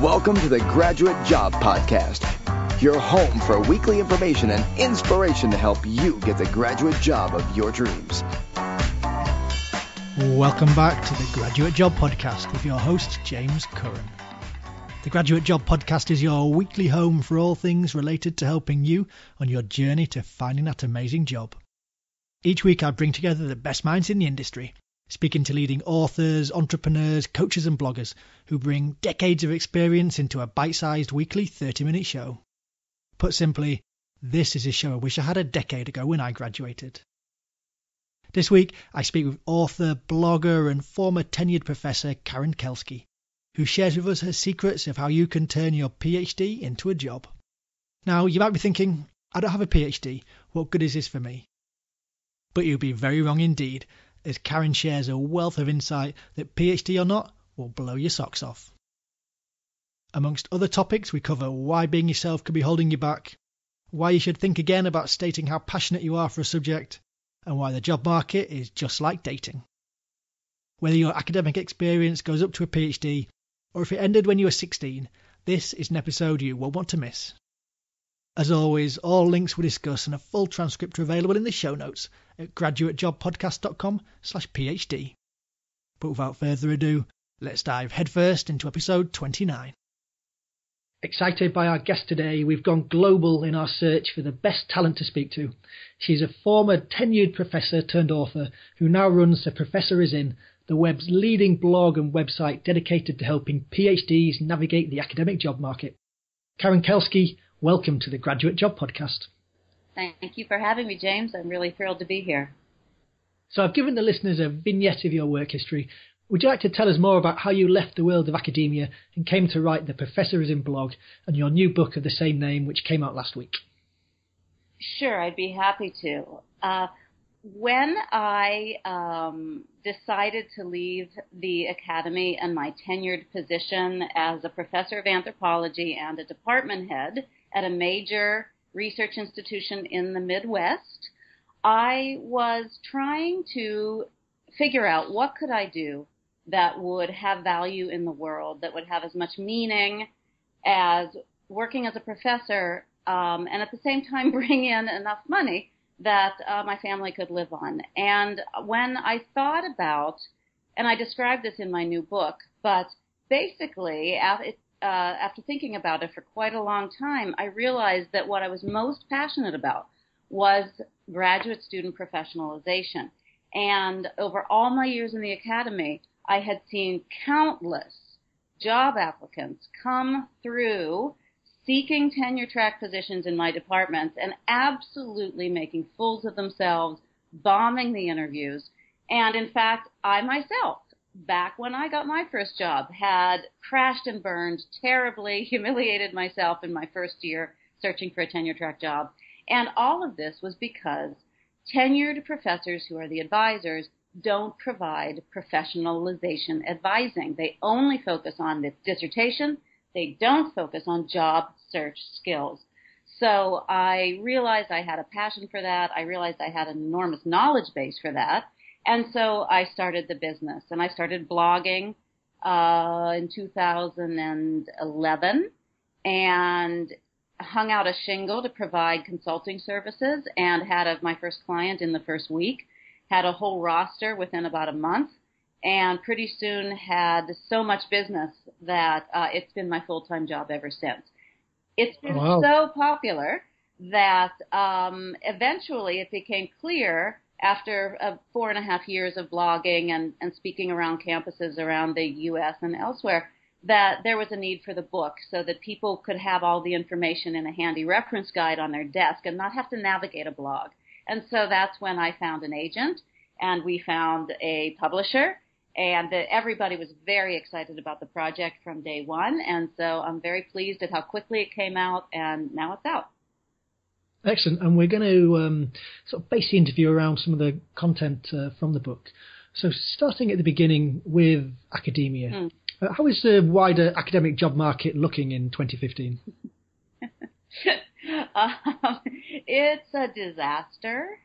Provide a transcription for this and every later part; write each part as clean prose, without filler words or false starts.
Welcome to the Graduate Job Podcast, your home for weekly information and inspiration to help you get the graduate job of your dreams. Welcome back to the Graduate Job Podcast with your host, James Curran. The Graduate Job Podcast is your weekly home for all things related to helping you on your journey to finding that amazing job. Each week I bring together the best minds in the industry, speaking to leading authors, entrepreneurs, coaches and bloggers who bring decades of experience into a bite-sized weekly 30-minute show. Put simply, this is a show I wish I had a decade ago when I graduated. This week I speak with author, blogger and former tenured professor Karen Kelsky, who shares with us her secrets of how you can turn your PhD into a job. Now, you might be thinking, I don't have a PhD, what good is this for me? But you'll be very wrong indeed, as Karen shares a wealth of insight that PhD or not will blow your socks off. Amongst other topics, we cover why being yourself could be holding you back, why you should think again about stating how passionate you are for a subject, and why the job market is just like dating. Whether your academic experience goes up to a PhD, or if it ended when you were 16, this is an episode you won't want to miss. As always, all links we discuss and a full transcript are available in the show notes at graduatejobpodcast.com/PhD. But without further ado, let's dive headfirst into episode 29. Excited by our guest today, we've gone global in our search for the best talent to speak to. She's a former tenured professor turned author who now runs The Professor Is In, the web's leading blog and website dedicated to helping PhDs navigate the academic job market. Karen Kelsky, welcome to the Graduate Job Podcast. Thank you for having me, James. I'm really thrilled to be here. So I've given the listeners a vignette of your work history. Would you like to tell us more about how you left the world of academia and came to write The Professor Is In blog and your new book of the same name, which came out last week? Sure, I'd be happy to. When I decided to leave the academy and my tenured position as a professor of anthropology and a department head at a major research institution in the Midwest, I was trying to figure out what could I do that would have value in the world, that would have as much meaning as working as a professor, and at the same time bring in enough money that my family could live on. And when I thought about, and I described this in my new book, but basically after thinking about it for quite a long time, I realized that what I was most passionate about was graduate student professionalization. And over all my years in the academy, I had seen countless job applicants come through seeking tenure-track positions in my departments and absolutely making fools of themselves, bombing the interviews. And in fact, I myself, back when I got my first job, had crashed and burned, terribly humiliated myself in my first year searching for a tenure-track job. And all of this was because tenured professors who are the advisors don't provide professionalization advising. They only focus on the dissertation. They don't focus on job search skills. So I realized I had a passion for that. I realized I had an enormous knowledge base for that. And so I started the business. And I started blogging in 2011 and hung out a shingle to provide consulting services and had my first client in the first week, had a whole roster within about a month, and pretty soon had so much business that it's been my full-time job ever since. It's been so popular that eventually it became clear after 4.5 years of blogging and speaking around campuses around the U.S. and elsewhere that there was a need for the book so that people could have all the information in a handy reference guide on their desk and not have to navigate a blog. And so that's when I found an agent and we found a publisher. And everybody was very excited about the project from day one. And so I'm very pleased at how quickly it came out, and now it's out. Excellent. And we're going to sort of base the interview around some of the content from the book. So starting at the beginning with academia, how is the wider academic job market looking in 2015? It's a disaster.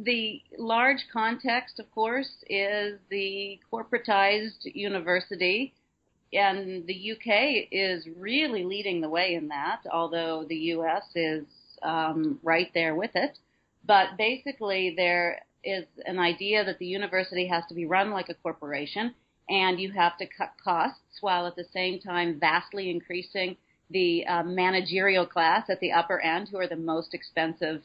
The large context, of course, is the corporatized university And the UK is really leading the way in that, although the US is right there with it. But basically, there is an idea that the university has to be run like a corporation, and you have to cut costs while at the same time vastly increasing the managerial class at the upper end, who are the most expensive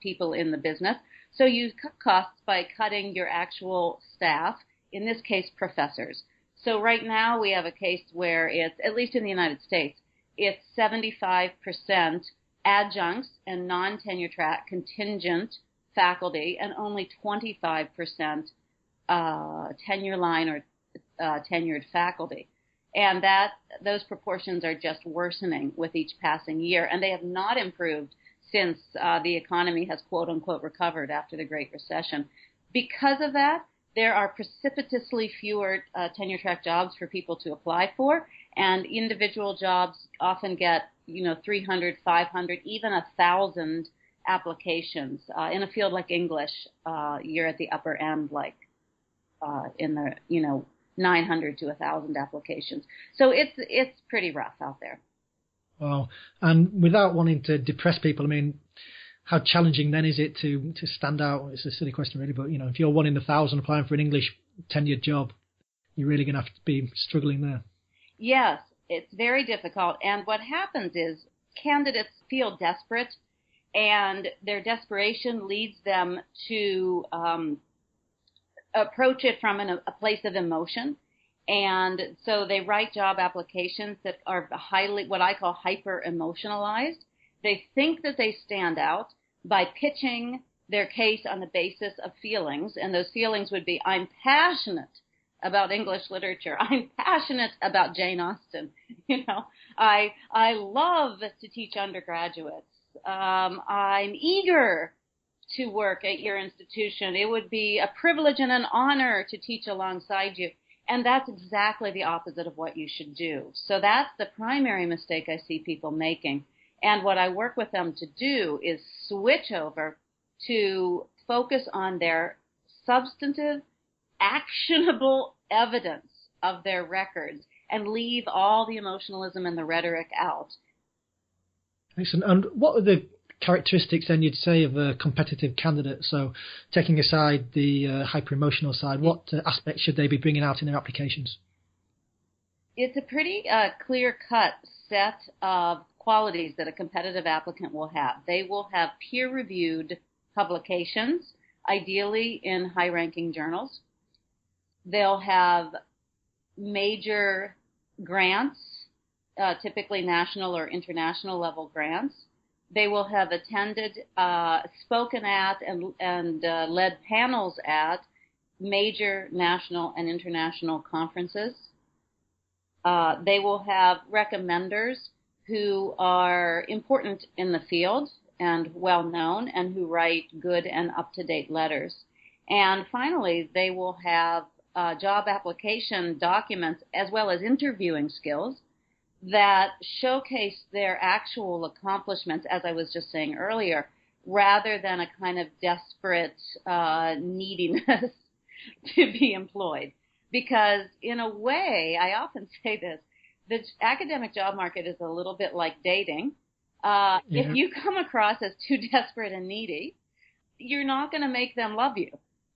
people in the business. So you cut costs by cutting your actual staff, in this case, professors. So right now we have a case where it's, at least in the United States, it's 75% adjuncts and non-tenure track contingent faculty and only 25% tenure line or tenured faculty. And those proportions are just worsening with each passing year, and they have not improved since the economy has quote-unquote recovered after the Great Recession. Because of that, there are precipitously fewer tenure-track jobs for people to apply for, and individual jobs often get 300, 500, even 1,000 applications. In a field like English, you're at the upper end, like in the 900 to 1,000 applications. So it's pretty rough out there. Wow. And without wanting to depress people, I mean, how challenging then is it to stand out? It's a silly question really, but if you're one in 1,000 applying for an English tenured job, you're really going to have to be struggling there. Yes, it's very difficult. And what happens is candidates feel desperate, and their desperation leads them to approach it from a place of emotion. And so they write job applications that are highly, what I call hyper emotionalized. They think that they stand out by pitching their case on the basis of feelings. And those feelings would be, I'm passionate about English literature. I'm passionate about Jane Austen. I love to teach undergraduates. I'm eager to work at your institution. It would be a privilege and an honor to teach alongside you. And that's exactly the opposite of what you should do. So that's the primary mistake I see people making. And what I work with them to do is switch over to focus on their substantive, actionable evidence of their records and leave all the emotionalism and the rhetoric out. Excellent. And what are the characteristics then you'd say of a competitive candidate? So taking aside the hyper-emotional side, what aspects should they be bringing out in their applications? It's a pretty clear-cut set of qualities that a competitive applicant will have. They will have peer-reviewed publications, ideally in high-ranking journals. They'll have major grants, typically national or international level grants. They will have attended, spoken at, and led panels at major national and international conferences. They will have recommenders who are important in the field and well known and who write good and up-to-date letters. And finally, they will have job application documents as well as interviewing skills that showcase their actual accomplishments, as I was just saying earlier, rather than a kind of desperate neediness to be employed. Because in a way, I often say this, the academic job market is a little bit like dating. If you come across as too desperate and needy, you're not going to make them love you.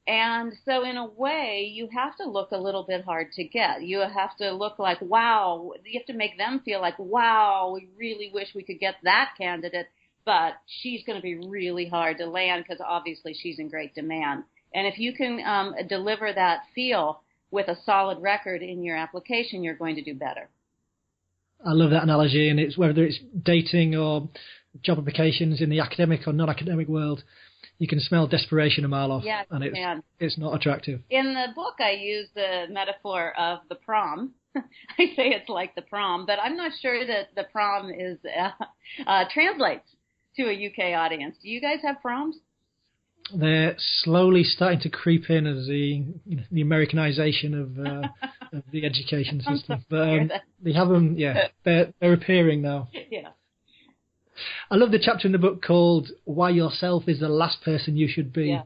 And so in a way, you have to look a little bit hard to get. You have to look like, wow, you have to make them feel like, wow, we really wish we could get that candidate, but she's going to be really hard to land because obviously she's in great demand. And if you can deliver that feel with a solid record in your application, you're going to do better. I love that analogy, and it's whether it's dating or job applications in the academic or non-academic world, you can smell desperation a mile off, and it's not attractive. In the book, I use the metaphor of the prom. I say it's like the prom, but I'm not sure that the prom is translates to a UK audience. Do you guys have proms? They're slowly starting to creep in as the Americanization of the education system. But they have them, they're appearing now. Yeah. I love the chapter in the book called Why Yourself is the Last Person You Should Be. Yeah.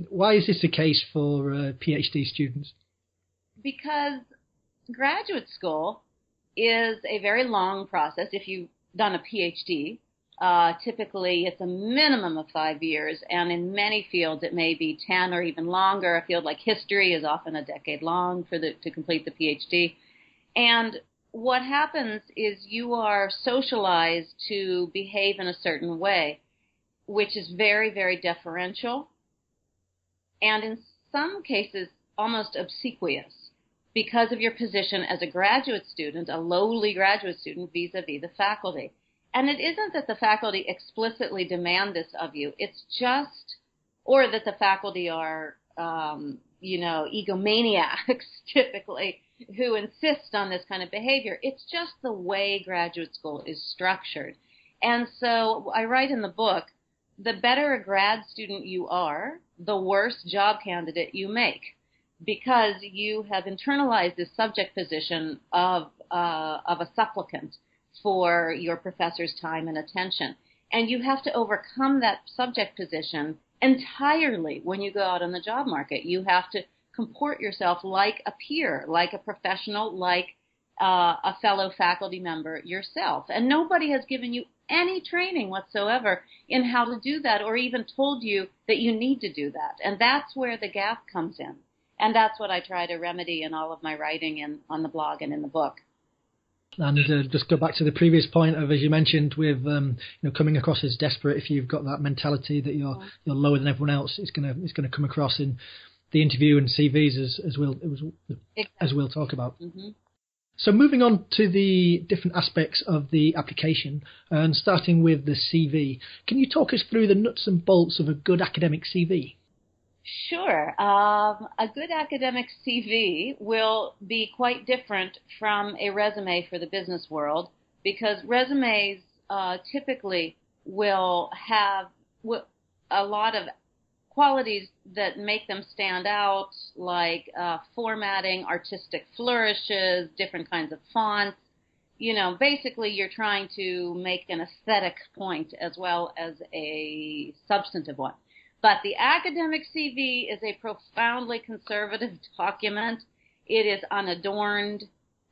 Why is this the case for PhD students? Because graduate school is a very long process. If you've done a PhD, typically it's a minimum of 5 years, and in many fields it may be 10 or even longer. A field like history is often a decade long to complete the PhD. And what happens is you are socialized to behave in a certain way, which is very, very deferential, and in some cases almost obsequious, because of your position as a graduate student, a lowly graduate student vis-a-vis the faculty. And it isn't that the faculty explicitly demand this of you. It's just, or that the faculty are, egomaniacs typically, who insist on this kind of behavior. It's just the way graduate school is structured. And so I write in the book, the better a grad student you are, the worse job candidate you make, because you have internalized this subject position of a supplicant for your professor's time and attention. And you have to overcome that subject position entirely when you go out on the job market. You have to comport yourself like a peer, like a professional, like a fellow faculty member yourself. And nobody has given you any training whatsoever in how to do that, or even told you that you need to do that. And that's where the gap comes in. And that's what I try to remedy in all of my writing on the blog and in the book. And just go back to the previous point of, as you mentioned, with coming across as desperate. If you've got that mentality that you're lower than everyone else, it's gonna come across in the interview and CVs as we'll talk about. Mm-hmm. So moving on to the different aspects of the application, and starting with the CV, can you talk us through the nuts and bolts of a good academic CV? Sure. A good academic CV will be quite different from a resume for the business world, because resumes typically will have a lot of qualities that make them stand out, like formatting, artistic flourishes, different kinds of fonts. Basically you're trying to make an aesthetic point as well as a substantive one. But the academic CV is a profoundly conservative document. It is unadorned.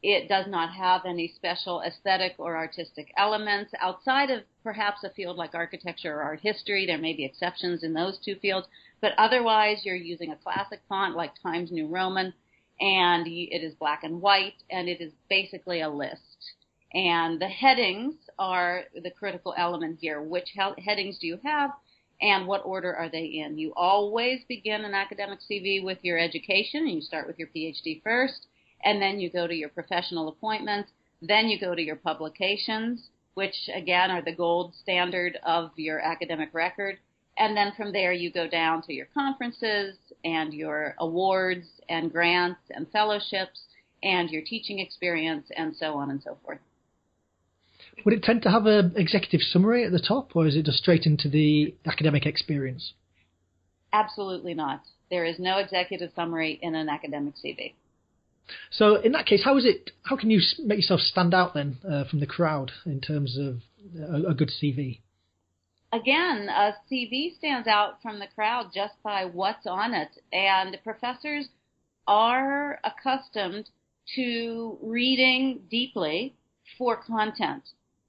It does not have any special aesthetic or artistic elements outside of perhaps a field like architecture or art history. There may be exceptions in those two fields, but otherwise you're using a classic font like Times New Roman, and it is black and white, and it is basically a list. And the headings are the critical element here. Which headings do you have, and what order are they in? You always begin an academic CV with your education, and you start with your PhD first, and then you go to your professional appointments, then you go to your publications, which again are the gold standard of your academic record, and then from there you go down to your conferences and your awards and grants and fellowships and your teaching experience and so on and so forth. Would it tend to have an executive summary at the top, or is it just straight into the academic experience? Absolutely not. There is no executive summary in an academic CV. So in that case, how can you make yourself stand out then from the crowd in terms of a good CV? Again, a CV stands out from the crowd just by what's on it. And professors are accustomed to reading deeply for content,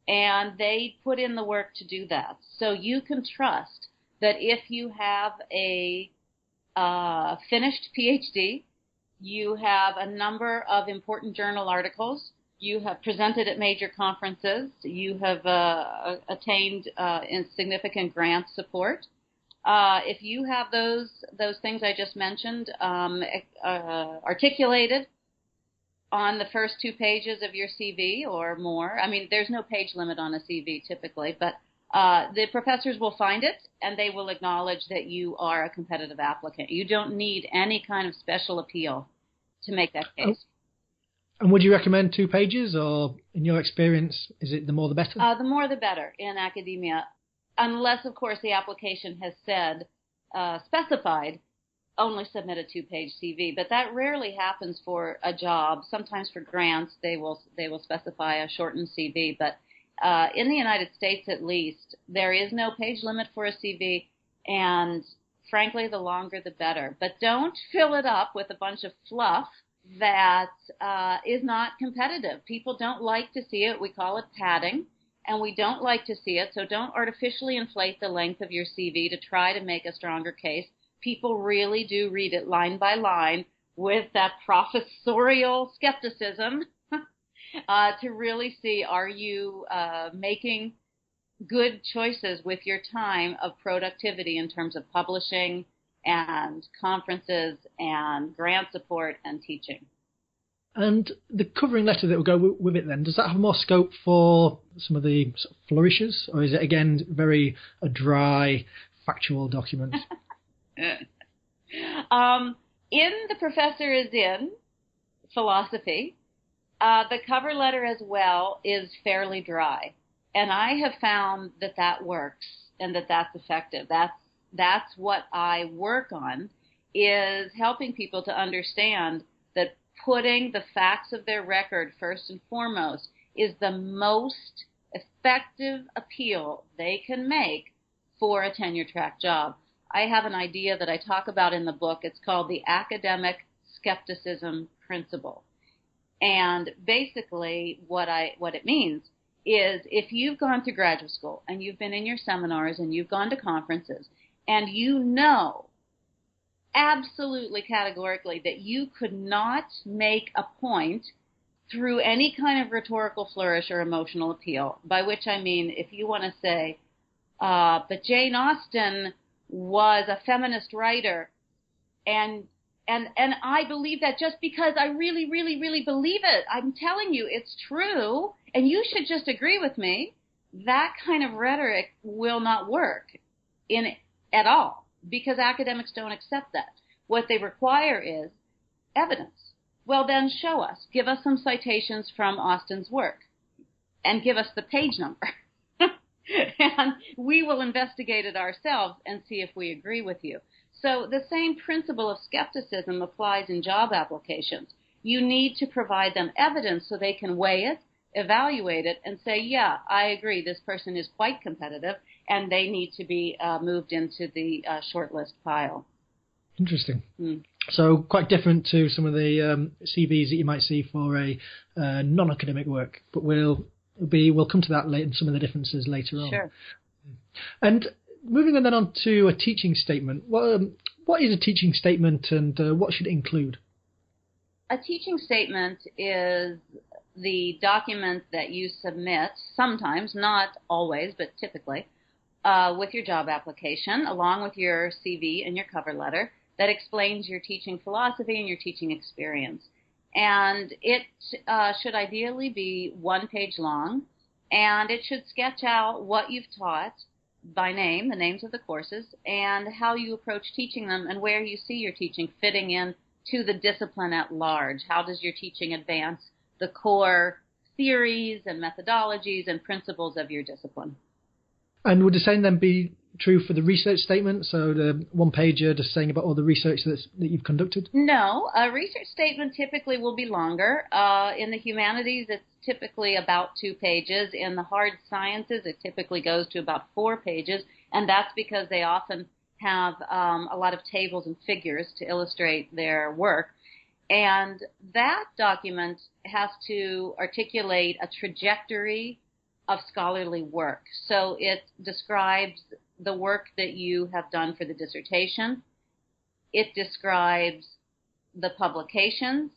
and they put in the work to do that. So you can trust that if you have a finished PhD, you have a number of important journal articles, you have presented at major conferences, you have attained significant grant support. If you have those things I just mentioned articulated on the first 2 pages of your CV or more, I mean, there's no page limit on a CV typically, but the professors will find it, and they will acknowledge that you are a competitive applicant. You don't need any kind of special appeal to make that case. And would you recommend 2 pages, or in your experience, is it the more the better? The more the better in academia, unless, of course, the application has said, specified, only submit a 2-page CV. But that rarely happens for a job. Sometimes for grants, they will specify a shortened CV. But in the United States, at least, there is no page limit for a CV, and frankly, the longer the better. But don't fill it up with a bunch of fluff that is not competitive. People don't like to see it. We call it padding, and we don't like to see it. So don't artificially inflate the length of your CV to try to make a stronger case. People really do read it line by line with that professorial skepticism to really see, are you making good choices with your time of productivity in terms of publishing and conferences and grant support and teaching. And the covering letter that will go with it then, does that have more scope for some of the sort of flourishes, or is it again very a dry, factual document? In The Professor is in Philosophy, the cover letter as well is fairly dry. And I have found that that works and that that's effective. That's what I work on, is helping people to understand that putting the facts of their record first and foremost is the most effective appeal they can make for a tenure-track job. I have an idea that I talk about in the book. It's called the academic skepticism principle. And basically what it means is, if you've gone through graduate school and you've been in your seminars and you've gone to conferences and you know absolutely categorically that you could not make a point through any kind of rhetorical flourish or emotional appeal, by which I mean, if you want to say, but Jane Austen was a feminist writer, and I believe that just because I really, really, really believe it. I'm telling you, it's true, and you should just agree with me. That kind of rhetoric will not work at all, because academics don't accept that. What they require is evidence. Well, then show us. Give us some citations from Austen's work, and give us the page number. And we will investigate it ourselves and see if we agree with you. So the same principle of skepticism applies in job applications. You need to provide them evidence so they can weigh it, evaluate it, and say, yeah, I agree, this person is quite competitive, and they need to be moved into the shortlist pile. Interesting. So quite different to some of the CVs that you might see for a non-academic work, but we'll come to that later, and some of the differences later on. Sure. And moving on then on to a teaching statement. What is a teaching statement, and what should it include? A teaching statement is the document that you submit, sometimes, not always, but typically, with your job application, along with your CV and your cover letter, that explains your teaching philosophy and your teaching experience. And it should ideally be 1 page long, and it should sketch out what you've taught by name, the names of the courses, and how you approach teaching them, and where you see your teaching fitting in to the discipline at large. How does your teaching advance the core theories and methodologies and principles of your discipline? And would the same then be true for the research statement? So the 1-pager just saying about all the research that you've conducted? No, a research statement typically will be longer. In the humanities, it's typically about 2 pages. In the hard sciences, it typically goes to about 4 pages, and that's because they often have a lot of tables and figures to illustrate their work. And that document has to articulate a trajectory of scholarly work. So it describes the work that you have done for the dissertation. It describes the publications,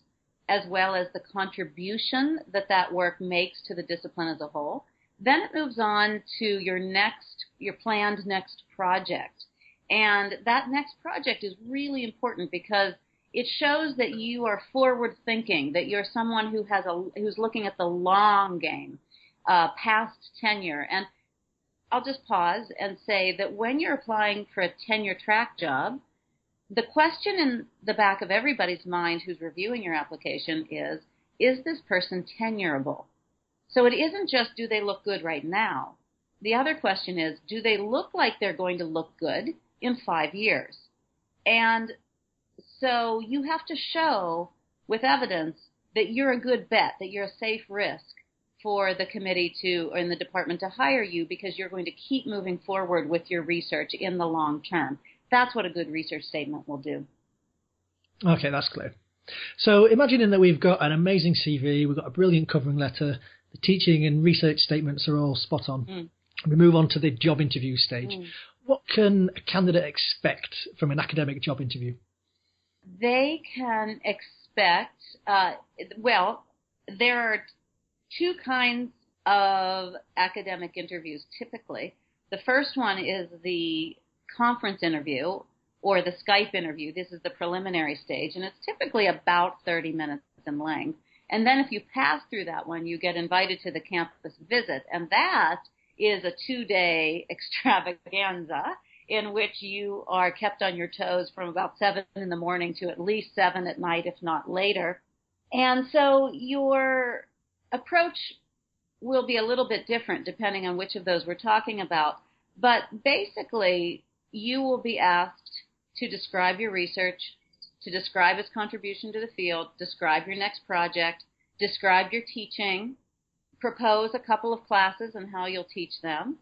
as well as the contribution that that work makes to the discipline as a whole. Then it moves on to your planned next project. And that next project is really important because it shows that you are forward thinking, that you're someone who's looking at the long game, past tenure. And I'll just pause and say that when you're applying for a tenure track job, the question in the back of everybody's mind who's reviewing your application is this person tenurable? So it isn't just, do they look good right now? The other question is, do they look like they're going to look good in 5 years? And so you have to show with evidence that you're a good bet, that you're a safe risk for the committee or in the department to hire you, because you're going to keep moving forward with your research in the long term. That's what a good research statement will do. Okay, that's clear. So imagining that we've got an amazing CV, we've got a brilliant covering letter, the teaching and research statements are all spot on. We move on to the job interview stage. What can a candidate expect from an academic job interview? They can expect, there are two kinds of academic interviews typically. The first one is the conference interview or the Skype interview. This is the preliminary stage, and it's typically about 30 minutes in length. And then if you pass through that one, you get invited to the campus visit, and that is a 2-day extravaganza in which you are kept on your toes from about 7 in the morning to at least 7 at night, if not later. And so your approach will be a little bit different depending on which of those we're talking about. But basically, you will be asked to describe your research, to describe its contribution to the field, describe your next project, describe your teaching, propose a couple of classes and how you'll teach them,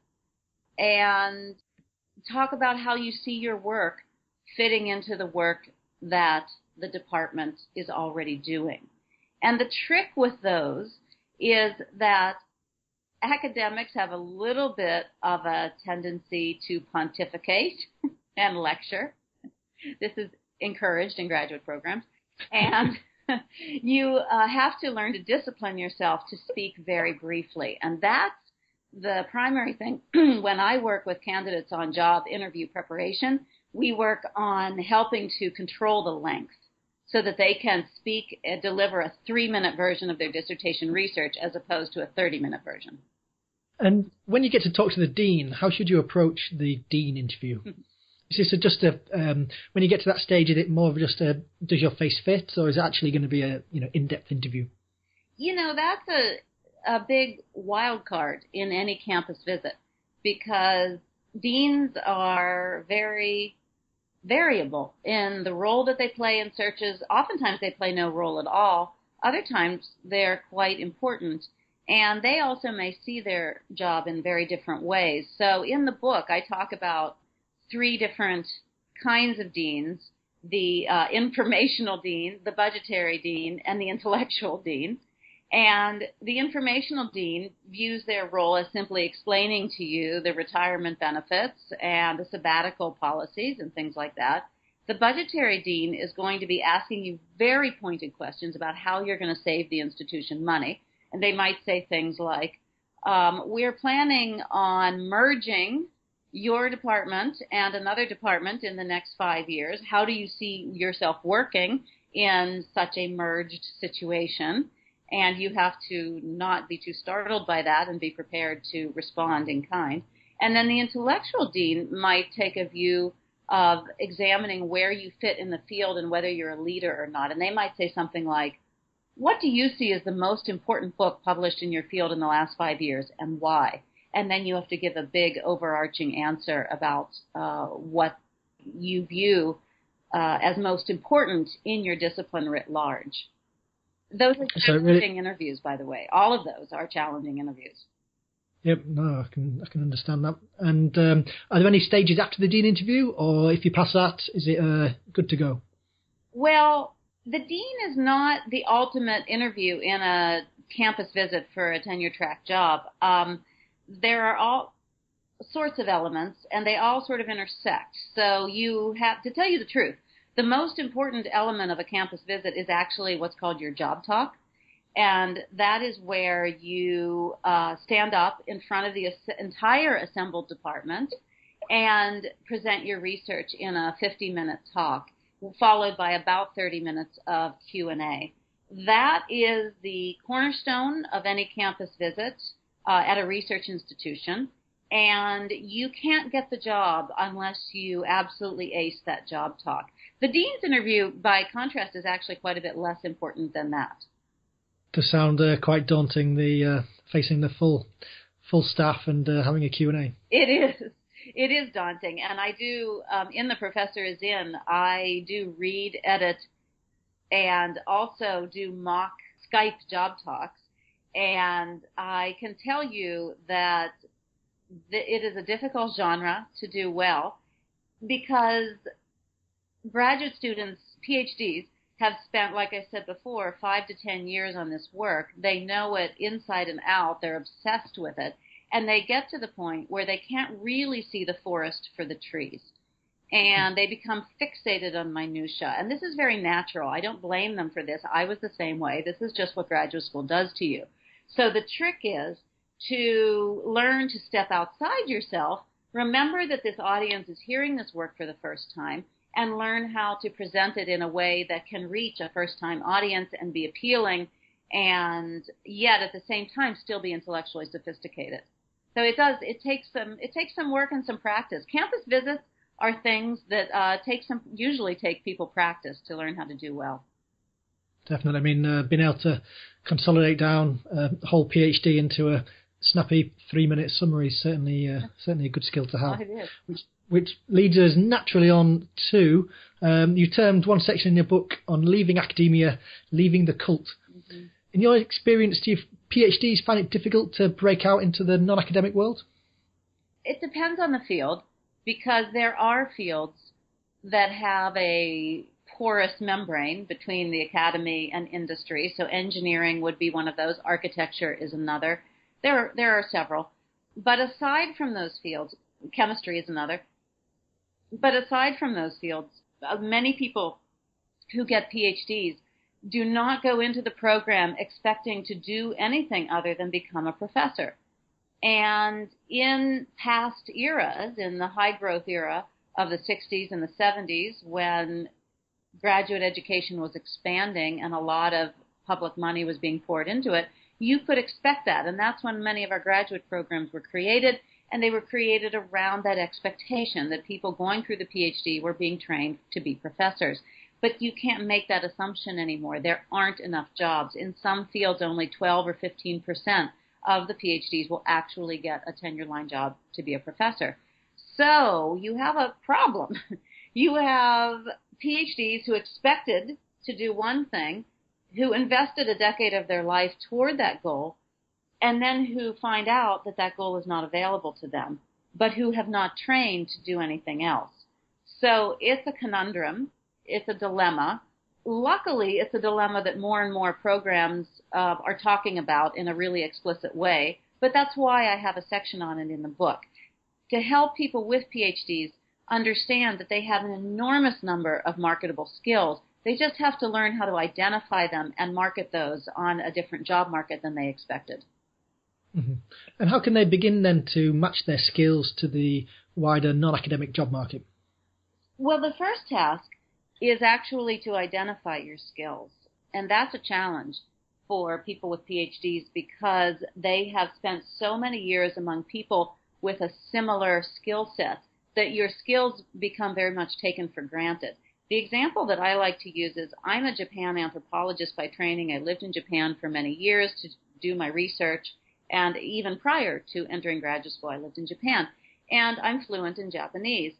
and talk about how you see your work fitting into the work that the department is already doing. And the trick with those is that academics have a little bit of a tendency to pontificate and lecture. This is encouraged in graduate programs. And you have to learn to discipline yourself to speak very briefly. And that's the primary thing. When I work with candidates on job interview preparation, we work on helping to control the length so that they can speak and deliver a 3-minute version of their dissertation research as opposed to a 30-minute version. And when you get to talk to the dean, how should you approach the dean interview? Is this just when you get to that stage, is it more of just a does your face fit, or is it actually going to be a in-depth interview? That's a big wild card in any campus visit, because deans are very variable in the role that they play in searches. Oftentimes they play no role at all. Other times they're quite important, and they also may see their job in very different ways. So in the book, I talk about 3 different kinds of deans: the informational dean, the budgetary dean, and the intellectual dean. And the informational dean views their role as simply explaining to you the retirement benefits and the sabbatical policies and things like that. The budgetary dean is going to be asking you very pointed questions about how you're going to save the institution money. And they might say things like, we're planning on merging your department and another department in the next 5 years. How do you see yourself working in such a merged situation? And you have to not be too startled by that and be prepared to respond in kind. And then the intellectual dean might take a view of examining where you fit in the field and whether you're a leader or not. And they might say something like, what do you see as the most important book published in your field in the last 5 years, and why? And then you have to give a big overarching answer about what you view as most important in your discipline writ large. Those are challenging interviews, by the way. All of those are challenging interviews. Yep, no, I can understand that. And are there any stages after the dean interview, or if you pass that, is it good to go? Well, the dean is not the ultimate interview in a campus visit for a tenure-track job. There are all sorts of elements, and they all sort of intersect. So you have to tell you the truth. The most important element of a campus visit is actually what's called your job talk, and that is where you stand up in front of the entire assembled department and present your research in a 50-minute talk, followed by about 30 minutes of Q&A. That is the cornerstone of any campus visit at a research institution, and you can't get the job unless you absolutely ace that job talk. The dean's interview, by contrast, is actually quite a bit less important than that. To sound quite daunting, the facing the full staff and having a Q&A. It is daunting, and I do, in The Professor Is In, I do read, edit, and also do mock Skype job talks, and I can tell you that it is a difficult genre to do well, because graduate students, PH.Ds, have spent, like I said before, 5 to 10 years on this work. They know it inside and out. They're obsessed with it. And they get to the point where they can't really see the forest for the trees. And they become fixated on minutia. And this is very natural. I don't blame them for this. I was the same way. This is just what graduate school does to you. So the trick is to learn to step outside yourself. Remember that this audience is hearing this work for the first time, and learn how to present it in a way that can reach a first-time audience and be appealing, and yet at the same time still be intellectually sophisticated. So it takes some work and some practice. Campus visits are things that usually take people practice to learn how to do well. Definitely. I mean, being able to consolidate down a whole PhD into a snappy 3-minute summary is certainly a good skill to have. Oh, it is. Which leads us naturally on to, you termed one section in your book on leaving academia, leaving the cult. Mm-hmm. In your experience, do PhDs find it difficult to break out into the non-academic world? It depends on the field, because there are fields that have a porous membrane between the academy and industry. So engineering would be one of those. Architecture is another. There are several. But aside from those fields, chemistry is another. But aside from those fields, many people who get PhDs do not go into the program expecting to do anything other than become a professor. And in past eras, in the high-growth era of the 60s and the 70s, when graduate education was expanding and a lot of public money was being poured into it, you could expect that. And that's when many of our graduate programs were created, and they were created around that expectation that people going through the PhD were being trained to be professors. But you can't make that assumption anymore. There aren't enough jobs. In some fields, only 12 or 15% of the PhDs will actually get a tenure-line job to be a professor. So you have a problem. You have PhDs who expected to do one thing, who invested a decade of their life toward that goal, and then who find out that that goal is not available to them, but who have not trained to do anything else. So it's a conundrum. It's a dilemma. Luckily, it's a dilemma that more and more programs are talking about in a really explicit way, but that's why I have a section on it in the book, to help people with PhDs understand that they have an enormous number of marketable skills. They just have to learn how to identify them and market those on a different job market than they expected. Mm-hmm. And how can they begin then to match their skills to the wider non-academic job market? Well, the first task is actually to identify your skills. And that's a challenge for people with PhDs because they have spent so many years among people with a similar skill set that your skills become very much taken for granted. The example that I like to use is I'm a Japan anthropologist by training. I lived in Japan for many years to do my research, and even prior to entering graduate school, I lived in Japan, and I'm fluent in Japanese.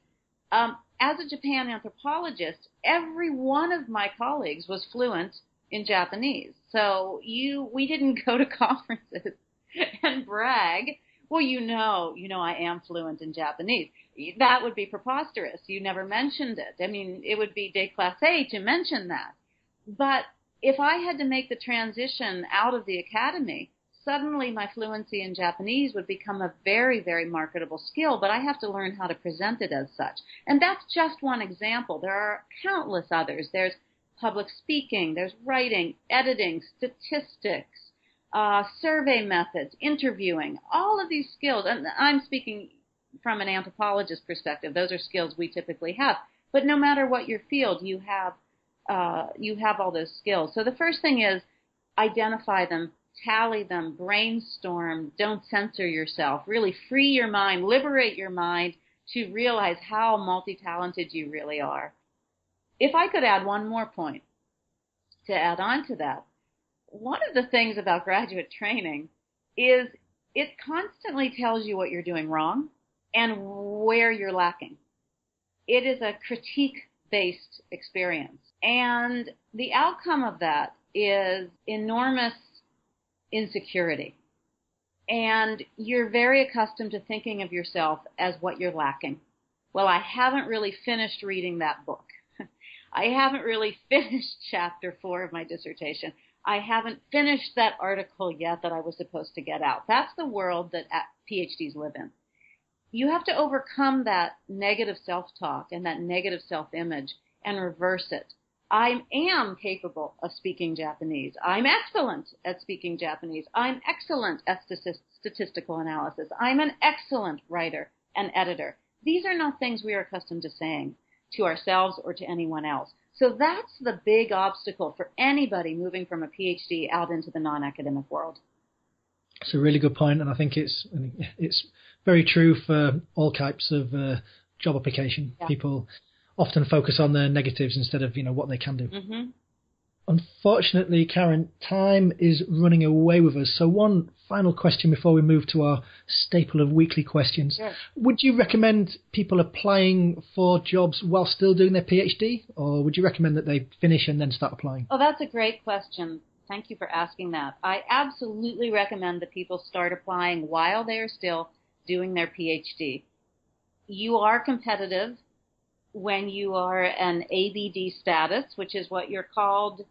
As a Japan anthropologist, every one of my colleagues was fluent in Japanese. So we didn't go to conferences and brag, well, you know I am fluent in Japanese. That would be preposterous. You never mentioned it. I mean, it would be déclassé to mention that. But if I had to make the transition out of the academy, suddenly my fluency in Japanese would become a very, very marketable skill, but I have to learn how to present it as such. And that's just one example. There are countless others. There's public speaking, there's writing, editing, statistics, survey methods, interviewing, all of these skills. And I'm speaking from an anthropologist perspective. Those are skills we typically have. But no matter what your field, you have all those skills. So the first thing is identify them, tally them, brainstorm, don't censor yourself, really free your mind, liberate your mind to realize how multi-talented you really are. If I could add one more point to add on to that, one of the things about graduate training is it constantly tells you what you're doing wrong and where you're lacking. It is a critique-based experience. And the outcome of that is enormous insecurity. And you're very accustomed to thinking of yourself as what you're lacking. Well, I haven't really finished reading that book. I haven't really finished chapter 4 of my dissertation. I haven't finished that article yet that I was supposed to get out. That's the world that PhDs live in. You have to overcome that negative self-talk and that negative self-image and reverse it. I am capable of speaking Japanese. I'm excellent at speaking Japanese. I'm excellent at statistical analysis. I'm an excellent writer and editor. These are not things we are accustomed to saying to ourselves or to anyone else. So that's the big obstacle for anybody moving from a PhD out into the non-academic world. It's a really good point, and I think it's very true for all types of job application. Yeah. People often focus on the negatives instead of what they can do. Mm-hmm. Unfortunately, Karen, time is running away with us. So one final question before we move to our staple of weekly questions. Sure. Would you recommend people applying for jobs while still doing their PhD, or would you recommend that they finish and then start applying? Oh, that's a great question. Thank you for asking that. I absolutely recommend that people start applying while they are still doing their PhD. You are competitive when you are an ABD status, which is what you're called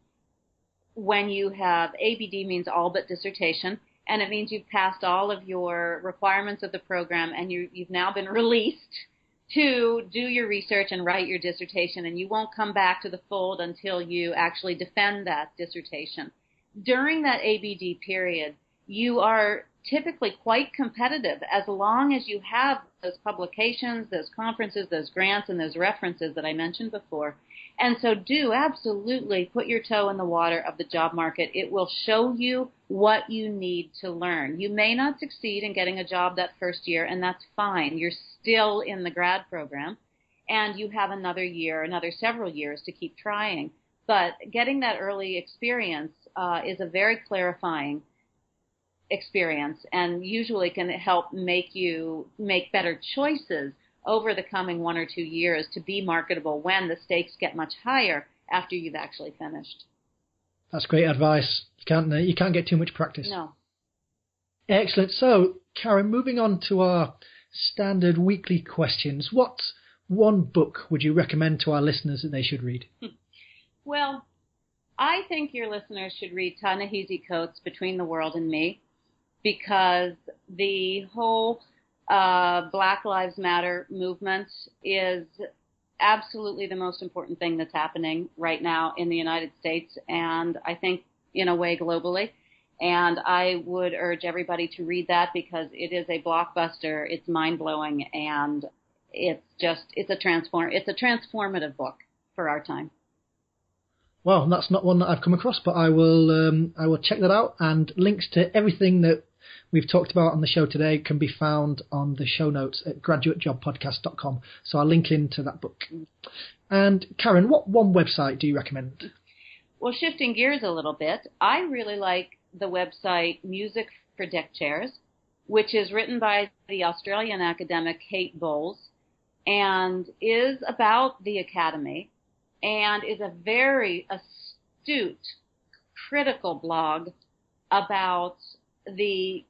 when you have ABD means all but dissertation, and it means you've passed all of your requirements of the program and you've now been released to do your research and write your dissertation, and you won't come back to the fold until you actually defend that dissertation. During that ABD period, you are typically quite competitive as long as you have those publications, those conferences, those grants, and those references that I mentioned before. And so do absolutely put your toe in the water of the job market. It will show you what you need to learn. You may not succeed in getting a job that first year, and that's fine. You're still in the grad program, and you have another year, another several years to keep trying. But getting that early experience is a very clarifying experience, and usually can help make you make better choices over the coming 1 or 2 years to be marketable when the stakes get much higher after you've actually finished. That's great advice. You can't get too much practice. No. Excellent. So, Karen, moving on to our standard weekly questions. What one book would you recommend to our listeners that they should read? Well, I think your listeners should read Ta-Nehisi Coates' Between the World and Me, because the whole Black Lives Matter movement is absolutely the most important thing that's happening right now in the United States, and I think in a way globally. And I would urge everybody to read that because it is a blockbuster. It's mind-blowing, and it's a transformative book for our time. Well, that's not one that I've come across, but I will check that out, and links to everything that we've talked about on the show today can be found on the show notes at graduatejobpodcast.com. So I'll link into that book. And Karen, what one website do you recommend? Well, shifting gears a little bit, I really like the website Music for Deck Chairs, which is written by the Australian academic Kate Bowles and is about the academy and is a very astute, critical blog about the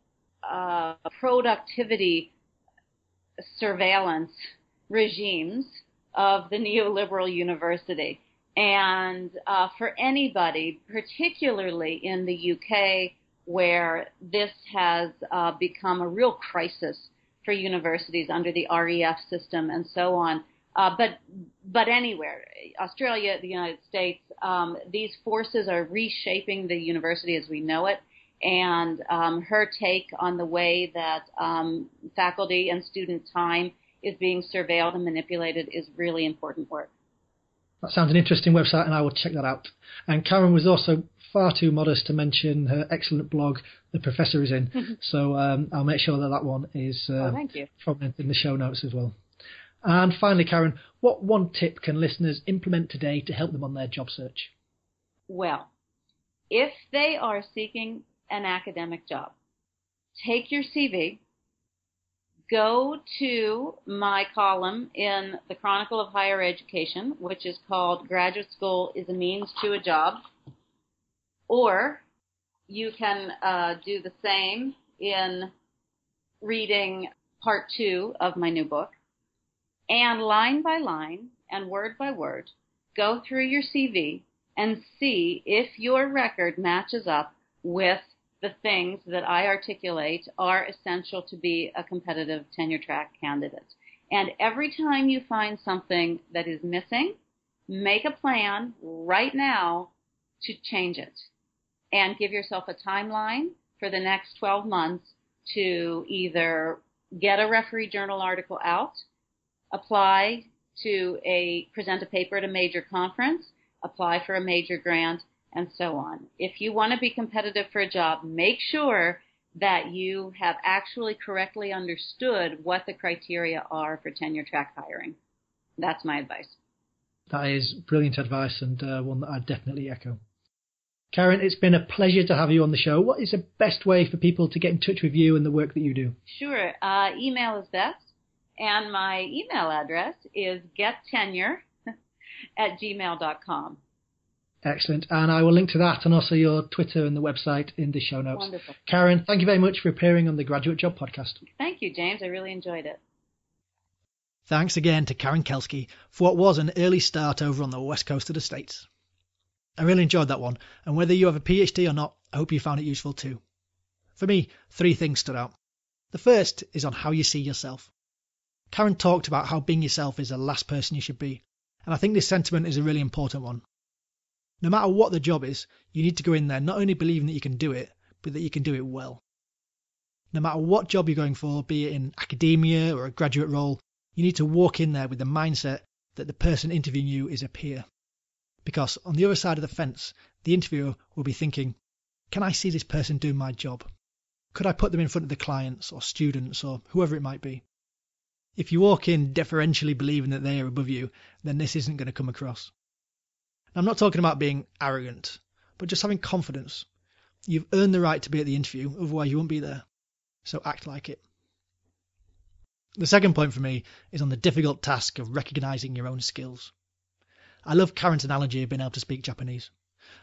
productivity surveillance regimes of the neoliberal university. And for anybody, particularly in the UK, where this has become a real crisis for universities under the REF system and so on, but anywhere, Australia, the United States, these forces are reshaping the university as we know it. And her take on the way that faculty and student time is being surveilled and manipulated is really important work. That sounds an interesting website, and I will check that out. And Karen was also far too modest to mention her excellent blog, The Professor is In. So I'll make sure that one is prominent in the show notes as well. And finally, Karen, what one tip can listeners implement today to help them on their job search? Well, if they are seeking an academic job, take your CV, go to my column in the Chronicle of Higher Education, which is called Graduate School is a Means to a Job, or you can do the same in reading part 2 of my new book, and line by line and word by word, go through your CV and see if your record matches up with the things that I articulate are essential to be a competitive tenure track candidate. And every time you find something that is missing, make a plan right now to change it. And give yourself a timeline for the next 12 months to either get a referee journal article out, apply to present a paper at a major conference, apply for a major grant, and so on. If you want to be competitive for a job, make sure that you have actually correctly understood what the criteria are for tenure track hiring. That's my advice. That is brilliant advice, and one that I definitely echo. Karen, it's been a pleasure to have you on the show. What is the best way for people to get in touch with you and the work that you do? Sure. Email is best. And my email address is gettenure@gmail.com. Excellent. And I will link to that and also your Twitter and the website in the show notes. Wonderful. Karen, thank you very much for appearing on the Graduate Job Podcast. Thank you, James. I really enjoyed it. Thanks again to Karen Kelsky for what was an early start over on the west coast of the States. I really enjoyed that one, and whether you have a PhD or not, I hope you found it useful too. For me, 3 things stood out. The first is on how you see yourself. Karen talked about how being yourself is the last person you should be, and I think this sentiment is a really important one. No matter what the job is, you need to go in there not only believing that you can do it, but that you can do it well. No matter what job you're going for, be it in academia or a graduate role, you need to walk in there with the mindset that the person interviewing you is a peer. Because on the other side of the fence, the interviewer will be thinking, can I see this person doing my job? Could I put them in front of the clients or students or whoever it might be? If you walk in deferentially believing that they are above you, then this isn't going to come across. Now, I'm not talking about being arrogant, but just having confidence. You've earned the right to be at the interview, otherwise you won't be there. So act like it. The second point for me is on the difficult task of recognizing your own skills. I love Karen's analogy of being able to speak Japanese.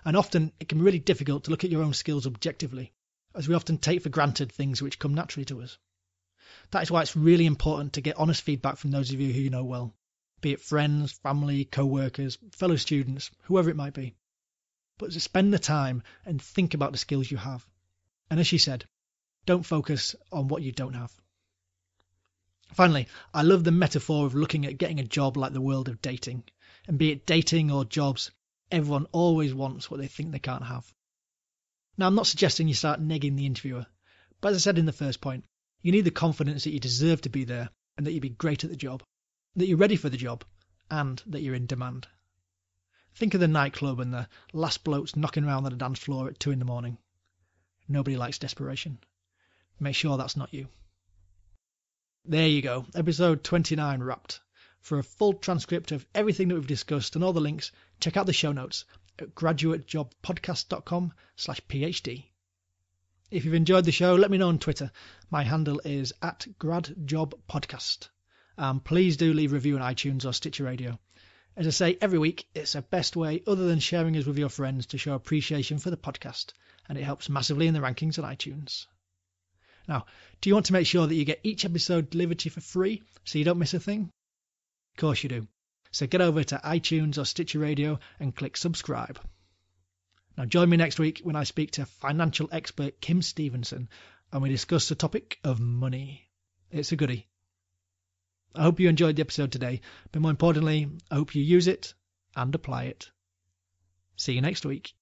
And often it can be really difficult to look at your own skills objectively, as we often take for granted things which come naturally to us. That is why it's really important to get honest feedback from those of you who you know well, be it friends, family, co-workers, fellow students, whoever it might be. But to spend the time and think about the skills you have. And as she said, don't focus on what you don't have. Finally, I love the metaphor of looking at getting a job like the world of dating. And be it dating or jobs, everyone always wants what they think they can't have. Now, I'm not suggesting you start negging the interviewer, but as I said in the first point, you need the confidence that you deserve to be there and that you'd be great at the job, that you're ready for the job, and that you're in demand. Think of the nightclub and the last blokes knocking around on the dance floor at 2 a.m. Nobody likes desperation. Make sure that's not you. There you go, episode 29 wrapped. For a full transcript of everything that we've discussed and all the links, check out the show notes at graduatejobpodcast.com/PH.D. If you've enjoyed the show, let me know on Twitter. My handle is @gradjobpodcast. Please do leave a review on iTunes or Stitcher Radio. As I say every week, it's the best way other than sharing us with your friends to show appreciation for the podcast, and it helps massively in the rankings on iTunes. Now, do you want to make sure that you get each episode delivered to you for free so you don't miss a thing? Of course you do. So get over to iTunes or Stitcher Radio and click subscribe. Now join me next week when I speak to financial expert Kim Stevenson and we discuss the topic of money. It's a goodie. I hope you enjoyed the episode today, but more importantly, I hope you use it and apply it. See you next week.